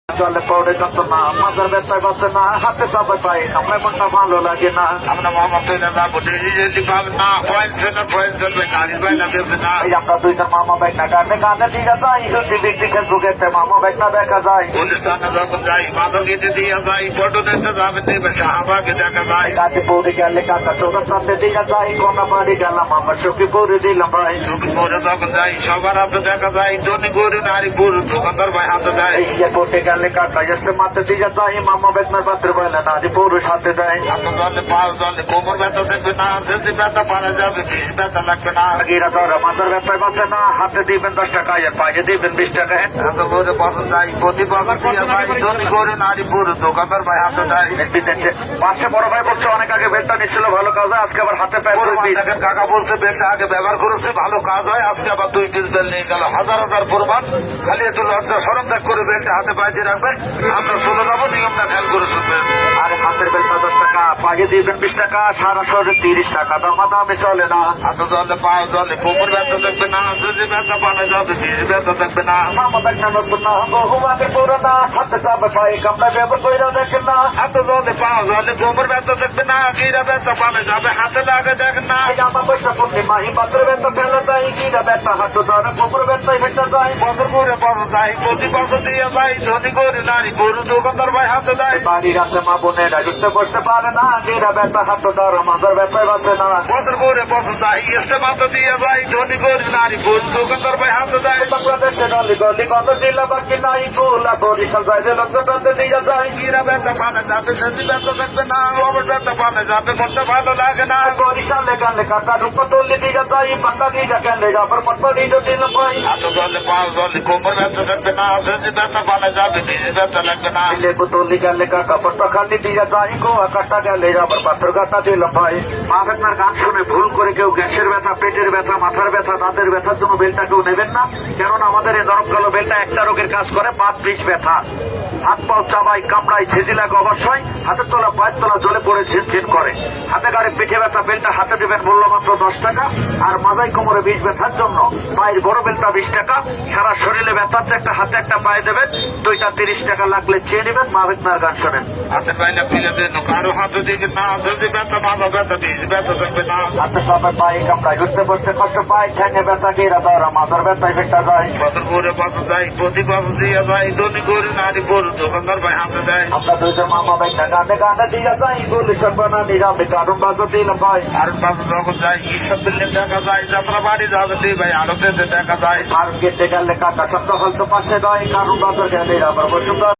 জলে পড়ে যত না মাজার ব্যথায় বাঁচে না হাতে সবাই পাই আমার মনটা ভালো লাগে না আমরা মোহাম্মদ আমরা দুইটা মামা বাইক না গানে গানে দিকে যাই টিভির দিকে ঢুকেছে মামা বাইক না দেখা যায় অনুষ্ঠানে যখন যাই মাদকেতে দিয়ে যাই ফটো নিতে যাবে দেবে শাহবাগে দেখা যায় গাজীপুরে গেলে কাকা চৌরাস্তাতে দিকে যাই কোনা বাড়ি গেলাম আমার সখীপুরে দিলাম ভাই সখীপুরে যখন যাই সবার হাতে দেখা যায় ধনী গরু নারী পুরুষ দোকানদার ভাই হাতে দেয় এয়ারপোর্টে গেলে কাকা এসে মাতে দিকে যাই মামা বেতনার পাত্র বলে নারী পুরুষ হাতে দেয় জলে পাও জলে কোমর ব্যথা দেখবে না যদি ব্যথা পারা যাবে বেশ ব্যথা লাগবে না আগেরা ধরা মাথার ব্যথায় বাঁচে না হাতে দিবেন 10 টাকা আর পায়ে দিবেন 20 টাকা এত করে বসে যাই প্রতি বছর দিয়ে ভাই ধনী গরু নারী পুরুষ দোকানদার ভাই হাতে দেয় বিদেশে পাশে বড় ভাই বলছে অনেক আগে বেলটা নিচ্ছিল ভালো কাজ হয় আজকে আবার হাতে পায়ে দেখেন কাকা বলছে বেলটা আগে ব্যবহার করেছে ভালো কাজ হয় আজকে আবার 2 পিস বেল নিয়ে গেল হাজার হাজার প্রমাণ খালি একটু লজ্জা সরম ত্যাগ করে বেলটা হাতে পায়ে দিয়ে রাখবেন আমরা চলে যাবো নিয়মটা খেয়াল করে শুনবেন আরে হাতের বেলটা 10 টাকা পায়ে দিবেন 20 টাকা সারা শহরে 30 টাকা দামাদামি চলে না হাত জলে পাও জলে কোমর ব্যথা দেখবে না যদি ব্যথা পানা যাবে বেশ ব্যথা দেখবে না মামা বেলটা নতুন না বহু আগে পুরানা হাতে সবাই পায়ে কামড়া ব্যবহার করে দেখেন না হাত জলে পাও জলে কোমর ব্যথা দেখবে না গিরা ব্যথা পানা যাবে হাতে লাগে দেখেন না আমার পয়সা পূর্ণিমা পাত্র ব্যথা ফেলে যায় গিরা ব্যথা হাঁটু ধরে কোমর ব্যথায় ফেটে যায় বছর করে বছর যাই প্রতি বছর দিয়ে যাই ধনী করে নারী গরু দোকানদার ভাই হাতে দেয় বাড়ির আছে মা বোনেরা উঠতে বসতে পারে না গিরা ব্যথা হাঁটু ধরে মাথার ব্যথায় বাঁচে না বছর করে বছর যাই এসে মাথা দিয়ে যাই ধনী করে নারী গরু দোকানদার ভাই হাতে দেয় বাংলাদেশে গলি গলি কত জেলা বাকি নাই গোলা বরিশাল যায় লোকটাতে দিয়ে যায় গিরা ব্যথা পানা যাবে যদি ব্যথা দেখবে না অবর ব্যথা পানা যাবে মনটা ভালো লাগে না বরিশালে গালে কাকা রূপ তুলি দিয়ে যায় পাতা দিয়ে গেলে আবার পটপা দিয়ে দিল ভাই হাত জলে পাও জলে কোমর ব্যথা দেখবে না যদি ব্যথা পানা যাবে বেশ ব্যথা লাগবে না লেবু তুলি গেলে কাকা পটপা খালি দিয়ে যায় গোয়া কাটা গেলে আবার পাথর কাটা দিল ভাই মা বেতনার গান শুনে ভুল করে কেউ গ্যাসের ব্যথা পেটের ব্যথা মাথার ব্যথা দাঁতের ব্যথার জন্য বেলটা কেউ নেবেন না কেননা আমাদের এই দরব কালো বেলটা একটা রোগের কাজ করে পাত পিঠ ব্যথা হাত পাও চাবাই কামড়াই ছেজি লাগে অবশ্যই হাতের তলা পায়ের তলা জ্বলে পড়ে ঝিনঝিন করে হাতে গাড়ি পিঠে ব্যথা বেলটা হাতে দেবেন মূল্য মাত্র 10 টাকা আর মাথায় কোমরে বিষ ব্যথার জন্য পায়ের বড় বেলটা 20 টাকা সারা শরীরে ব্যথা হচ্ছে একটা হাতে একটা পায়ে দেবেন দুইটা 30 টাকা লাগলে চেয়ে নেবেন মা বেতনার গান শোনেন হাতে পাইলে ফেলে দেন কারো হাতে দিকে না যদি ব্যথা ভালো ব্যথা বেশ ব্যথা দেখবে না হাতে সবাই পায়ে কামড়াই উঠতে বসতে কষ্ট পায় ঠ্যাঙে ব্যথা গেরা ধরা মাথার ব্যথায় ফেটা যায় বছর করে বছর যাই প্রতি বছর দিয়ে যাই ধনী গরু নারী গরু দোকানদার ভাই হাতে দেয় আমরা দুইটা মামা ভাই না গানে গানে দিয়ে যাই গুলি সর্বনা নিরামে কারণ বাজো দিলাম ভাই আর পাশে যখন যাই ঈশ্বর দিল্লি দেখা যায় যাত্রা বাড়ি যাবে ভাই আরো দেখা যায় আর কেটে গেলে কাকা সপ্তাহ হয়তো পাশে নয় কারণ বাজার গেলে আবার বসুন্ধরা